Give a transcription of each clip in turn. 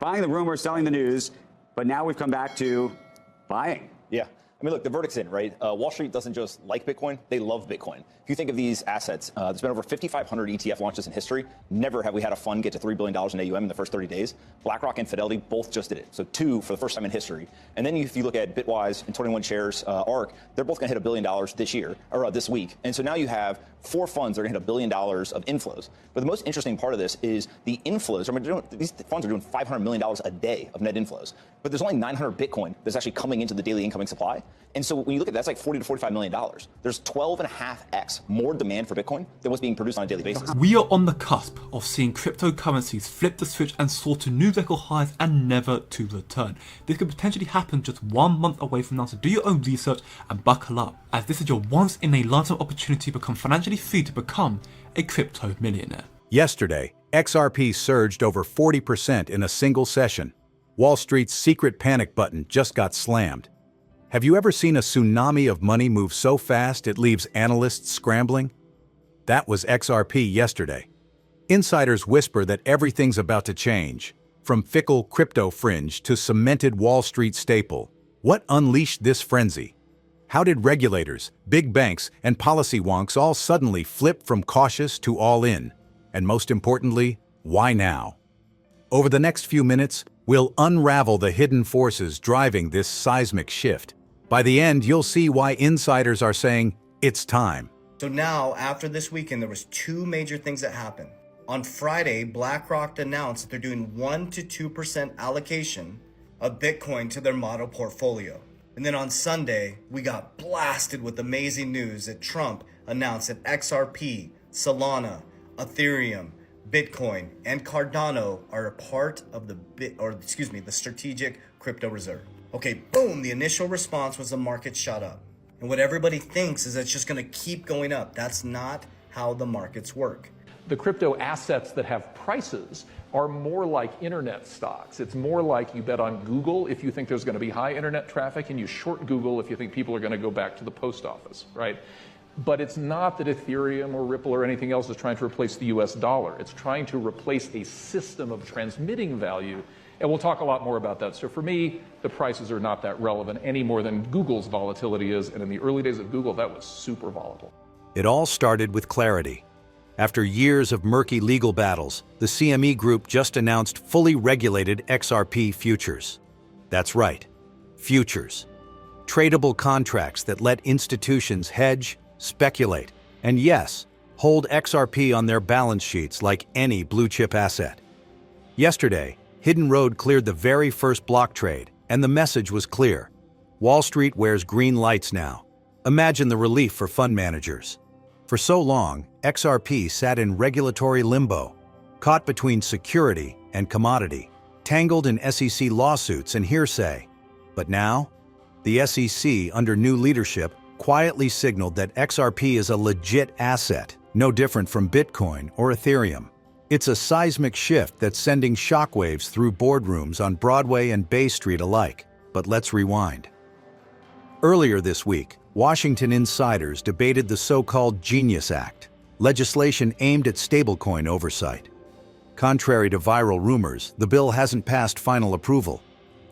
buying the rumor, selling the news, but now we've come back to buying. Yeah. I mean, look, the verdict's in, right? Wall Street doesn't just like Bitcoin, they love Bitcoin. If you think of these assets, there's been over 5,500 ETF launches in history. Never have we had a fund get to $3 billion in AUM in the first 30 days. BlackRock and Fidelity both just did it. So two for the first time in history. And then if you look at Bitwise and 21 Shares, ARK, they're both going to hit $1 billion this year, or this week. And so now you have 4 funds that are going to hit $1 billion of inflows. But the most interesting part of this is the inflows. I mean, these funds are doing $500 million a day of net inflows. But there's only 900 Bitcoin that's actually coming into the daily incoming supply. And so when you look at that, that's like $40 to $45 million. There's 12.5x more demand for Bitcoin than what's being produced on a daily basis. We are on the cusp of seeing cryptocurrencies flip the switch and soar to new record highs and never to return. This could potentially happen just 1 month away from now, so do your own research and buckle up, as this is your once in a lifetime opportunity to become financially free to become a crypto millionaire. Yesterday, XRP surged over 40% in a single session. Wall Street's secret panic button just got slammed. Have you ever seen a tsunami of money move so fast it leaves analysts scrambling? That was XRP yesterday. Insiders whisper that everything's about to change, from fickle crypto fringe to cemented Wall Street staple. What unleashed this frenzy? How did regulators, big banks, and policy wonks all suddenly flip from cautious to all in? And most importantly, why now? Over the next few minutes, we'll unravel the hidden forces driving this seismic shift. By the end, you'll see why insiders are saying, it's time. So now, after this weekend, there was 2 major things that happened. On Friday, BlackRock announced that they're doing 1 to 2% allocation of Bitcoin to their model portfolio. And then on Sunday, we got blasted with amazing news that Trump announced that XRP, Solana, Ethereum, Bitcoin, and Cardano are a part of the strategic crypto reserve. Okay, boom, the initial response was the market shot up. And what everybody thinks is that it's just gonna keep going up. That's not how the markets work. The crypto assets that have prices are more like internet stocks. It's more like you bet on Google if you think there's going to be high internet traffic, and you short Google if you think people are going to go back to the post office, right? But it's not that Ethereum or Ripple or anything else is trying to replace the US dollar. It's trying to replace a system of transmitting value, and we'll talk a lot more about that. So for me, the prices are not that relevant any more than Google's volatility is, and in the early days of Google, that was super volatile. It all started with clarity. After years of murky legal battles, the CME Group just announced fully regulated XRP futures. That's right, futures. Tradable contracts that let institutions hedge, speculate, and yes, hold XRP on their balance sheets like any blue-chip asset. Yesterday, Hidden Road cleared the very first block trade, and the message was clear. Wall Street wears green lights now. Imagine the relief for fund managers. For so long, XRP sat in regulatory limbo, caught between security and commodity, tangled in SEC lawsuits and hearsay. But now, the SEC, under new leadership, quietly signaled that XRP is a legit asset, no different from Bitcoin or Ethereum. It's a seismic shift that's sending shockwaves through boardrooms on Broadway and Bay Street alike. But let's rewind. Earlier this week, Washington insiders debated the so-called Genius Act, legislation aimed at stablecoin oversight. Contrary to viral rumors, the bill hasn't passed final approval.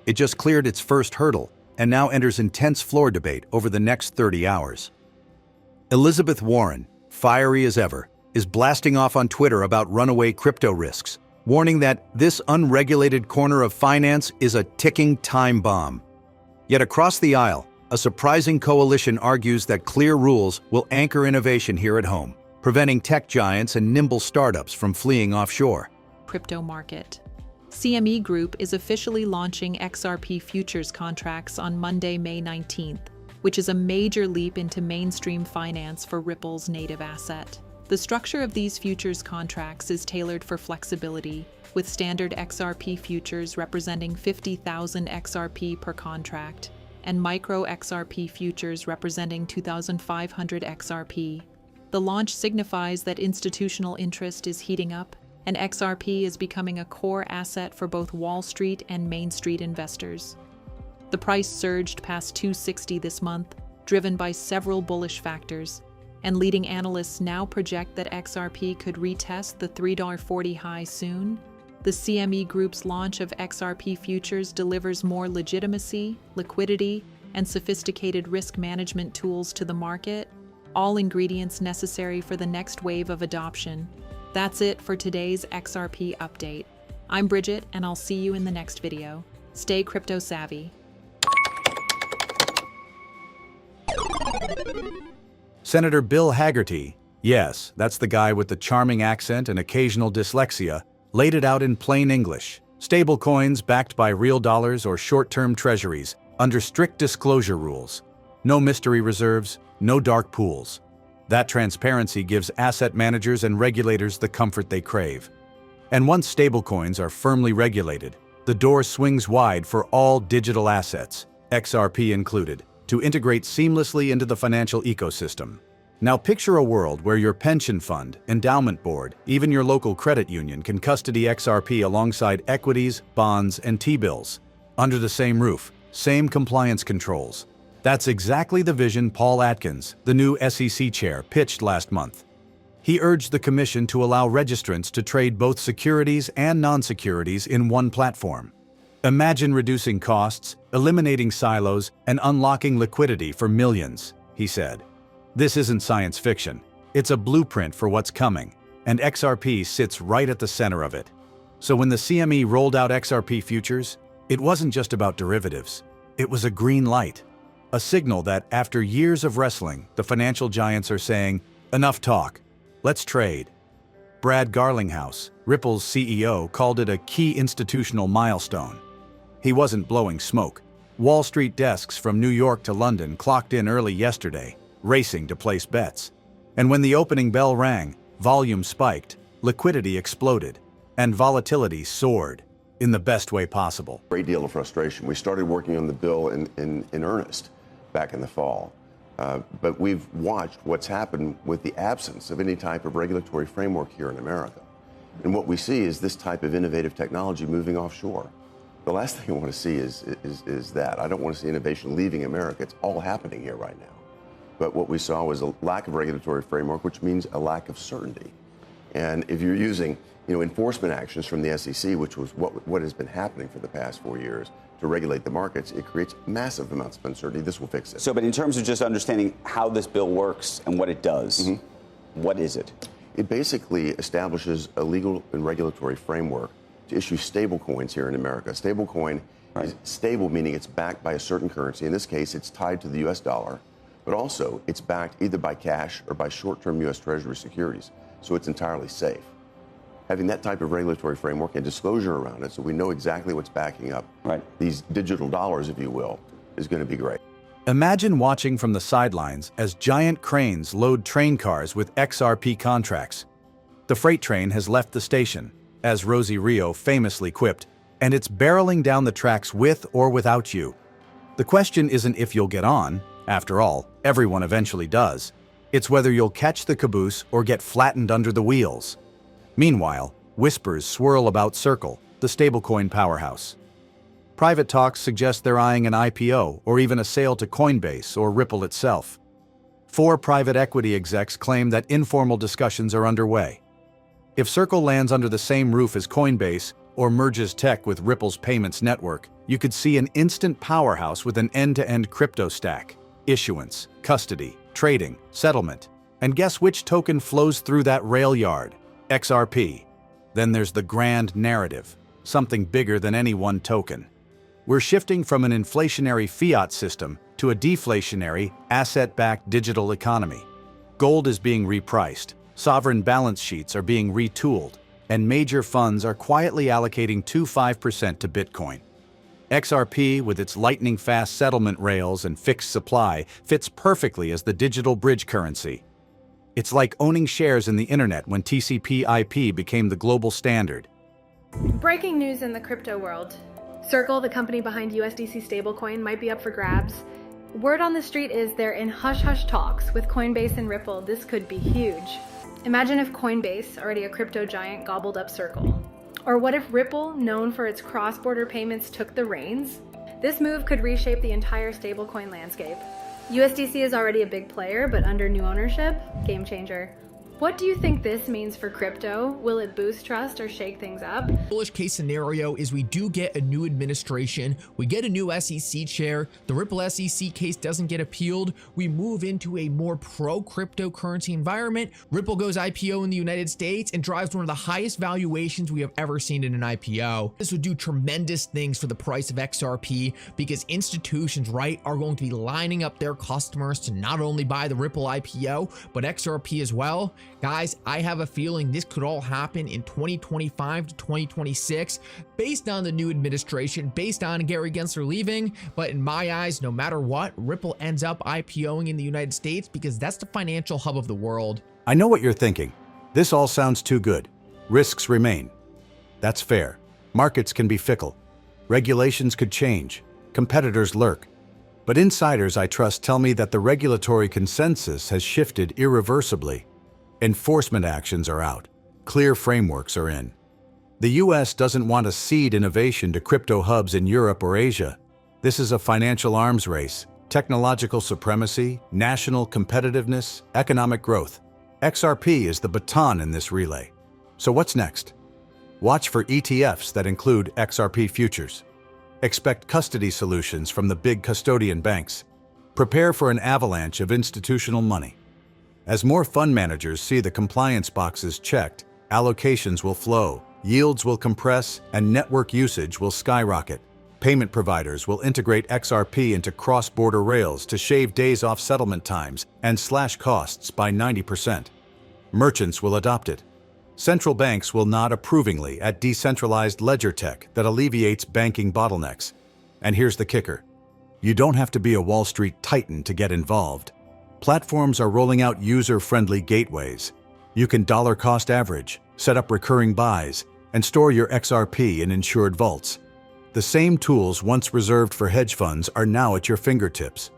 It just cleared its first hurdle and now enters intense floor debate over the next 30 hours. Elizabeth Warren, fiery as ever, is blasting off on Twitter about runaway crypto risks, warning that this unregulated corner of finance is a ticking time bomb. Yet across the aisle, a surprising coalition argues that clear rules will anchor innovation here at home, preventing tech giants and nimble startups from fleeing offshore. Crypto market. CME Group is officially launching XRP futures contracts on Monday, May 19th, which is a major leap into mainstream finance for Ripple's native asset. The structure of these futures contracts is tailored for flexibility, with standard XRP futures representing 50,000 XRP per contract, and micro XRP futures representing 2,500 XRP. The launch signifies that institutional interest is heating up, and XRP is becoming a core asset for both Wall Street and Main Street investors. The price surged past $260 this month, driven by several bullish factors, and leading analysts now project that XRP could retest the $3.40 high soon. the CME Group's launch of XRP futures delivers more legitimacy, liquidity, and sophisticated risk management tools to the market, all ingredients necessary for the next wave of adoption. That's it for today's XRP update. I'm Bridget, and I'll see you in the next video. Stay crypto savvy. Senator Bill Haggerty, yes, that's the guy with the charming accent and occasional dyslexia, laid it out in plain English. Stablecoins backed by real dollars or short-term treasuries under strict disclosure rules. No mystery reserves, no dark pools. That transparency gives asset managers and regulators the comfort they crave. And once stablecoins are firmly regulated, the door swings wide for all digital assets, XRP included, to integrate seamlessly into the financial ecosystem. Now picture a world where your pension fund, endowment board, even your local credit union can custody XRP alongside equities, bonds, and T-bills. Under the same roof, same compliance controls. That's exactly the vision Paul Atkins, the new SEC chair, pitched last month. He urged the Commission to allow registrants to trade both securities and non-securities in one platform. Imagine reducing costs, eliminating silos, and unlocking liquidity for millions, he said. This isn't science fiction. It's a blueprint for what's coming, and XRP sits right at the center of it. So when the CME rolled out XRP futures, it wasn't just about derivatives. It was a green light. A signal that after years of wrestling, the financial giants are saying, enough talk, let's trade. Brad Garlinghouse, Ripple's CEO, called it a key institutional milestone. He wasn't blowing smoke. Wall Street desks from New York to London clocked in early yesterday, racing to place bets. And when the opening bell rang, volume spiked, liquidity exploded, and volatility soared in the best way possible. Great deal of frustration. We started working on the bill in earnest back in the fall. But we've watched what's happened with the absence of any type of regulatory framework here in America. And what we see is this type of innovative technology moving offshore. The last thing I want to see is that. I don't want to see innovation leaving America. It's all happening here right now. But what we saw was a lack of regulatory framework, which means a lack of certainty. And if you're using enforcement actions from the SEC, which was what has been happening for the past 4 years, to regulate the markets, it creates massive amounts of uncertainty. This will fix it. So, but in terms of just understanding how this bill works and what it does, what is it? It basically establishes a legal and regulatory framework to issue stable coins here in America. Stablecoin is stable, meaning it's backed by a certain currency. In this case, it's tied to the U.S. dollar, but also it's backed either by cash or by short-term U.S. Treasury securities, so it's entirely safe. Having that type of regulatory framework and disclosure around it so we know exactly what's backing up these digital dollars, if you will, is going to be great. Imagine watching from the sidelines as giant cranes load train cars with XRP contracts. The freight train has left the station, as Rosie Rio famously quipped, and it's barreling down the tracks with or without you. The question isn't if you'll get on. After all, everyone eventually does. It's whether you'll catch the caboose or get flattened under the wheels. Meanwhile, whispers swirl about Circle, the stablecoin powerhouse. Private talks suggest they're eyeing an IPO or even a sale to Coinbase or Ripple itself. 4 private equity execs claim that informal discussions are underway. If Circle lands under the same roof as Coinbase or merges tech with Ripple's payments network, you could see an instant powerhouse with an end-to-end crypto stack. Issuance, custody, trading, settlement. And guess which token flows through that rail yard? XRP. Then there's the grand narrative, something bigger than any one token. We're shifting from an inflationary fiat system to a deflationary, asset-backed digital economy. Gold is being repriced, sovereign balance sheets are being retooled, and major funds are quietly allocating 2.5% to Bitcoin. XRP, with its lightning-fast settlement rails and fixed supply, fits perfectly as the digital bridge currency. It's like owning shares in the internet when TCP/IP became the global standard. Breaking news in the crypto world. Circle, the company behind USDC stablecoin, might be up for grabs. Word on the street is they're in hush-hush talks with Coinbase and Ripple. This could be huge. Imagine if Coinbase, already a crypto giant, gobbled up Circle. Or what if Ripple, known for its cross-border payments, took the reins? This move could reshape the entire stablecoin landscape. USDC is already a big player, but under new ownership, game changer. What do you think this means for crypto? Will it boost trust or shake things up? Bullish case scenario is we do get a new administration, we get a new SEC chair, the Ripple SEC case doesn't get appealed, we move into a more pro-cryptocurrency environment, Ripple goes IPO in the United States and drives one of the highest valuations we have ever seen in an IPO. This would do tremendous things for the price of XRP because institutions, right, are going to be lining up their customers to not only buy the Ripple IPO, but XRP as well. Guys, I have a feeling this could all happen in 2025 to 2026 based on the new administration, based on Gary Gensler leaving. But in my eyes, no matter what, Ripple ends up IPOing in the United States because that's the financial hub of the world. I know what you're thinking. This all sounds too good. Risks remain. That's fair. Markets can be fickle. Regulations could change. Competitors lurk. But insiders I trust tell me that the regulatory consensus has shifted irreversibly. Enforcement actions are out. Clear frameworks are in. The US doesn't want to cede innovation to crypto hubs in Europe or Asia. This is a financial arms race. Technological supremacy, national competitiveness, economic growth. XRP is the baton in this relay. So what's next? Watch for ETFs that include XRP futures. Expect custody solutions from the big custodian banks. Prepare for an avalanche of institutional money. As more fund managers see the compliance boxes checked, allocations will flow, yields will compress, and network usage will skyrocket. Payment providers will integrate XRP into cross-border rails to shave days off settlement times and slash costs by 90%. Merchants will adopt it. Central banks will nod approvingly at decentralized ledger tech that alleviates banking bottlenecks. And here's the kicker. You don't have to be a Wall Street titan to get involved. Platforms are rolling out user-friendly gateways. You can dollar cost average, set up recurring buys, and store your XRP in insured vaults. The same tools once reserved for hedge funds are now at your fingertips.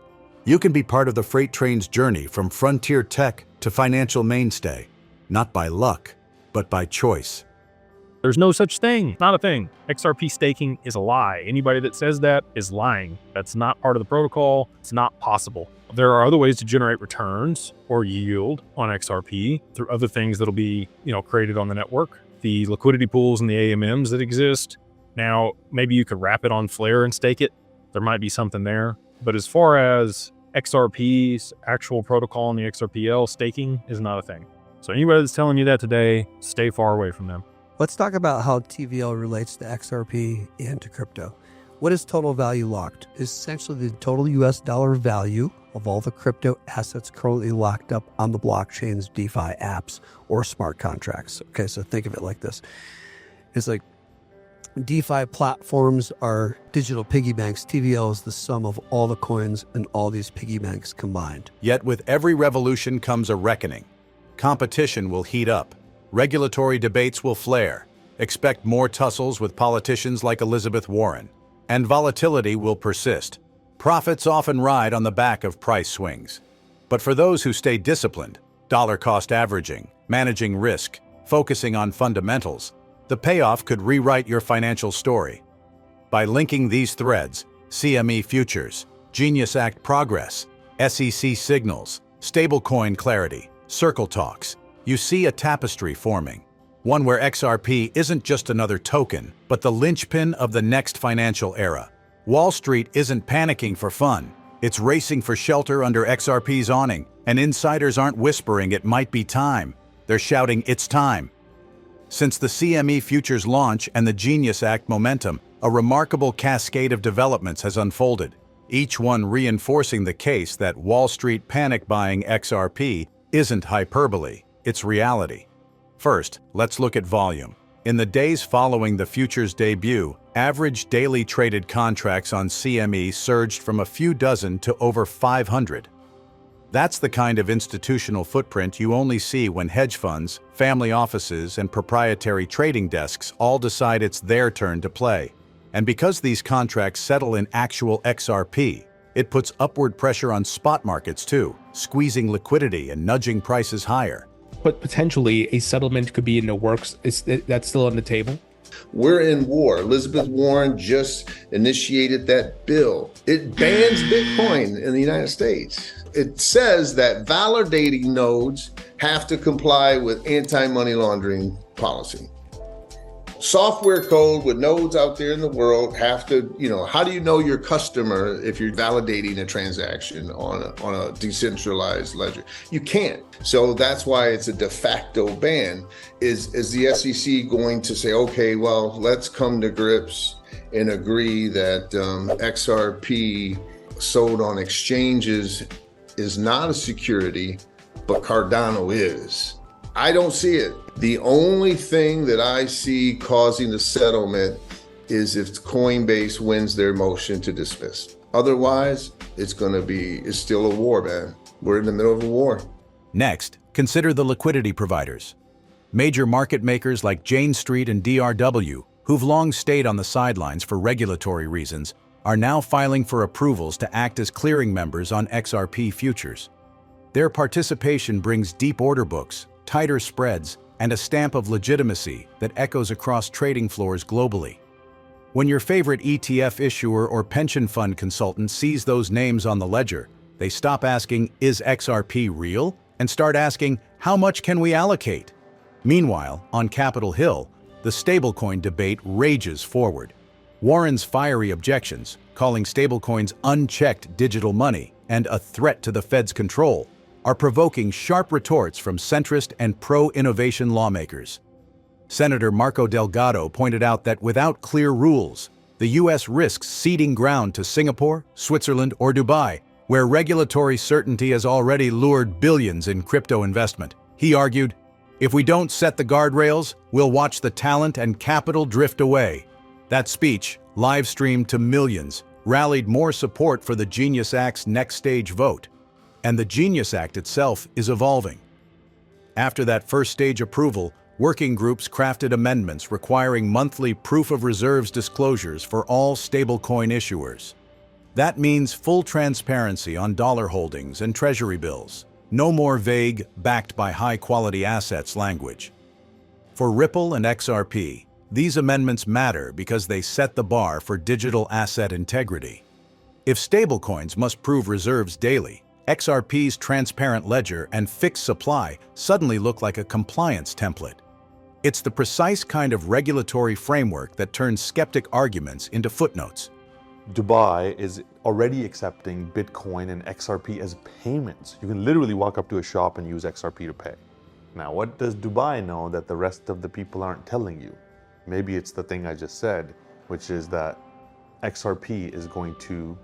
You can be part of the freight train's journey from frontier tech to financial mainstay, not by luck, but by choice. There's no such thing. It's not a thing. XRP staking is a lie. Anybody that says that is lying. That's not part of the protocol. It's not possible. There are other ways to generate returns or yield on XRP through other things that'll be, created on the network. The liquidity pools and the AMMs that exist. Now, maybe you could wrap it on Flare and stake it. There might be something there. But as far as XRP's actual protocol and the XRPL, staking is not a thing. So anybody that's telling you that today, stay far away from them. Let's talk about how TVL relates to XRP and to crypto. What is total value locked? It's essentially the total US dollar value of all the crypto assets currently locked up on the blockchain's DeFi apps or smart contracts. Okay, so think of it like this. It's like DeFi platforms are digital piggy banks. TVL is the sum of all the coins and all these piggy banks combined. Yet with every revolution comes a reckoning. Competition will heat up. Regulatory debates will flare. Expect more tussles with politicians like Elizabeth Warren. And volatility will persist. Profits often ride on the back of price swings. But for those who stay disciplined, dollar cost averaging, managing risk, focusing on fundamentals, the payoff could rewrite your financial story. By linking these threads, CME futures, Genius Act progress, SEC signals, stablecoin clarity, circle talks, you see a tapestry forming. One where XRP isn't just another token, but the linchpin of the next financial era. Wall Street isn't panicking for fun. It's racing for shelter under XRP's awning, and insiders aren't whispering it might be time. They're shouting it's time. Since the CME futures launch and the Genius Act momentum, a remarkable cascade of developments has unfolded, each one reinforcing the case that Wall Street panic buying XRP isn't hyperbole, it's reality. First, let's look at volume. In the days following the futures debut, average daily traded contracts on CME surged from a few dozen to over 500. That's the kind of institutional footprint you only see when hedge funds, family offices, and proprietary trading desks all decide it's their turn to play. And because these contracts settle in actual XRP, it puts upward pressure on spot markets too, squeezing liquidity and nudging prices higher. But potentially a settlement could be in the works. That's still on the table. We're in war. Elizabeth Warren just initiated that bill. It bans Bitcoin in the United States. It says that validating nodes have to comply with anti-money laundering policy. Software code with nodes out there in the world have to, how do you know your customer if you're validating a transaction on a decentralized ledger? You can't. So that's why it's a de facto ban. Is the SEC going to say, okay, well, let's come to grips and agree that XRP sold on exchanges is not a security, but Cardano is? I don't see it. The only thing that I see causing the settlement is if Coinbase wins their motion to dismiss. Otherwise, it's still a war, man. We're in the middle of a war. Next, consider the liquidity providers. Major market makers like Jane Street and DRW, who've long stayed on the sidelines for regulatory reasons, are now filing for approvals to act as clearing members on XRP futures. Their participation brings deep order books, tighter spreads, and a stamp of legitimacy that echoes across trading floors globally. When your favorite ETF issuer or pension fund consultant sees those names on the ledger, they stop asking, "Is XRP real?" and start asking, "How much can we allocate?" Meanwhile, on Capitol Hill, the stablecoin debate rages forward. Warren's fiery objections, calling stablecoins unchecked digital money and a threat to the Fed's control, are provoking sharp retorts from centrist and pro-innovation lawmakers. Senator Marco Delgado pointed out that without clear rules, the U.S. risks ceding ground to Singapore, Switzerland, or Dubai, where regulatory certainty has already lured billions in crypto investment. He argued, "If we don't set the guardrails, we'll watch the talent and capital drift away." That speech, live-streamed to millions, rallied more support for the Genius Act's next stage vote. And the Genius Act itself is evolving. After that first stage approval, working groups crafted amendments requiring monthly proof of reserves disclosures for all stablecoin issuers. That means full transparency on dollar holdings and treasury bills. No more vague, backed by high-quality assets language. For Ripple and XRP, these amendments matter because they set the bar for digital asset integrity. If stablecoins must prove reserves daily, XRP's transparent ledger and fixed supply suddenly look like a compliance template. It's the precise kind of regulatory framework that turns skeptic arguments into footnotes. Dubai is already accepting Bitcoin and XRP as payments. You can literally walk up to a shop and use XRP to pay. Now, what does Dubai know that the rest of the people aren't telling you? Maybe it's the thing I just said, which is that XRP is going to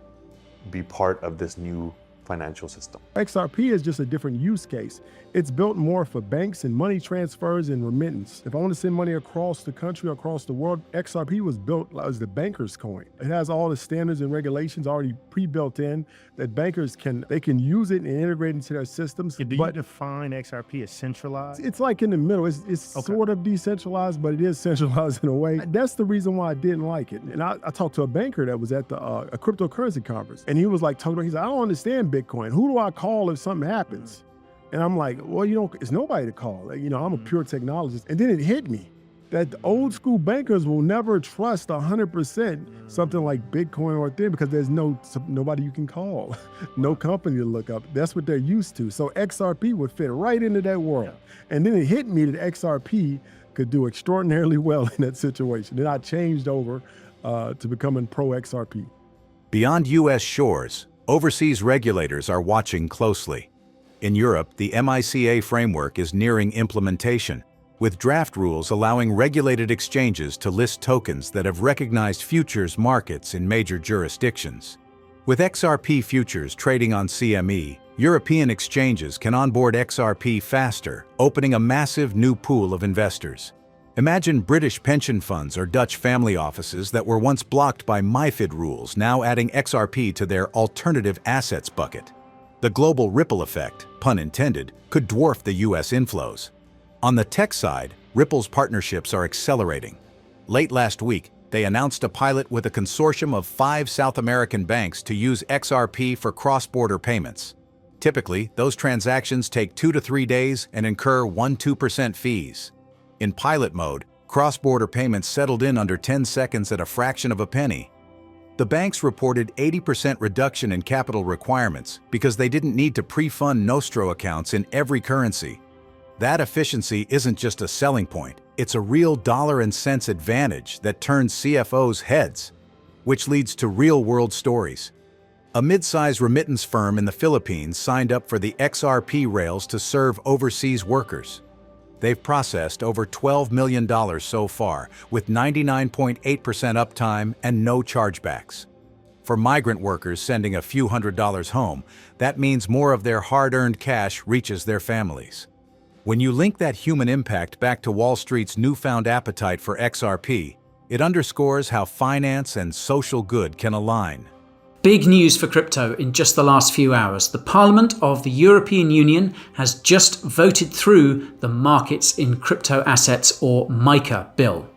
be part of this new financial system. XRP is just a different use case. It's built more for banks and money transfers and remittance. If I want to send money across the country, across the world, XRP was built as the banker's coin. It has all the standards and regulations already pre-built in that bankers can use it and integrate into their systems. Do you define XRP as centralized? It's like in the middle. It's okay. Sort of decentralized, but it is centralized in a way. That's the reason why I didn't like it. And I talked to a banker that was at a cryptocurrency conference, and he was like talking about, he said, "I don't understand Bitcoin. Who do I call if something happens?" And I'm like, well, it's nobody to call. Like, I'm a pure technologist. And then it hit me that the old school bankers will never trust 100% something like Bitcoin or Ethereum because there's nobody you can call, no company to look up. That's what they're used to. So XRP would fit right into that world. And then it hit me that XRP could do extraordinarily well in that situation. Then I changed over to becoming pro XRP. Beyond U.S. shores, overseas regulators are watching closely. In Europe, the MiCA framework is nearing implementation, with draft rules allowing regulated exchanges to list tokens that have recognized futures markets in major jurisdictions. With XRP futures trading on CME, European exchanges can onboard XRP faster, opening a massive new pool of investors. Imagine British pension funds or Dutch family offices that were once blocked by MiFID rules now adding XRP to their alternative assets bucket. The global ripple effect, pun intended, could dwarf the US inflows. On the tech side, Ripple's partnerships are accelerating. Late last week, they announced a pilot with a consortium of 5 South American banks to use XRP for cross-border payments. Typically, those transactions take 2 to 3 days and incur 1–2% fees. In pilot mode, cross-border payments settled in under 10 seconds at a fraction of a penny. The banks reported 80% reduction in capital requirements because they didn't need to pre-fund Nostro accounts in every currency. That efficiency isn't just a selling point, it's a real dollar and cents advantage that turns CFOs' heads, which leads to real-world stories. A mid-size remittance firm in the Philippines signed up for the XRP rails to serve overseas workers. They've processed over $12 million so far, with 99.8% uptime and no chargebacks. For migrant workers sending a few $100s home, that means more of their hard-earned cash reaches their families. When you link that human impact back to Wall Street's newfound appetite for XRP, it underscores how finance and social good can align. Big news for crypto in just the last few hours. The Parliament of the European Union has just voted through the Markets in Crypto Assets, or MiCA, bill.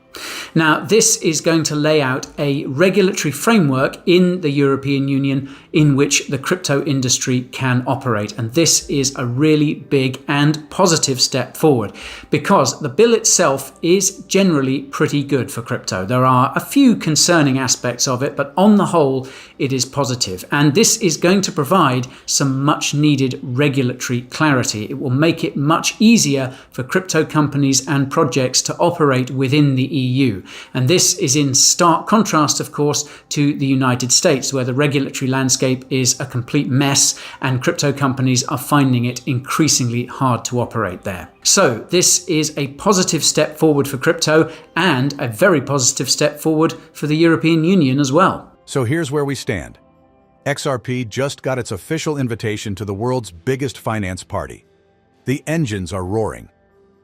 Now, this is going to lay out a regulatory framework in the European Union in which the crypto industry can operate. And this is a really big and positive step forward because the bill itself is generally pretty good for crypto. There are a few concerning aspects of it, but on the whole, it is positive. And this is going to provide some much needed regulatory clarity. It will make it much easier for crypto companies and projects to operate within the EU. And this is in stark contrast, of course, to the United States, where the regulatory landscape is a complete mess and crypto companies are finding it increasingly hard to operate there. So this is a positive step forward for crypto and a very positive step forward for the European Union as well. So here's where we stand. XRP just got its official invitation to the world's biggest finance party. The engines are roaring.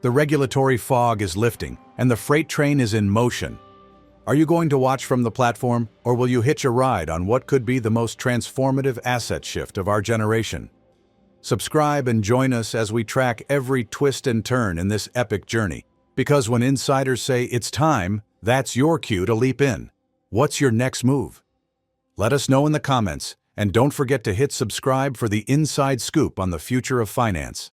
The regulatory fog is lifting, and the freight train is in motion. Are you going to watch from the platform, or will you hitch a ride on what could be the most transformative asset shift of our generation? Subscribe and join us as we track every twist and turn in this epic journey, because when insiders say it's time, that's your cue to leap in. What's your next move? Let us know in the comments, and don't forget to hit subscribe for the inside scoop on the future of finance.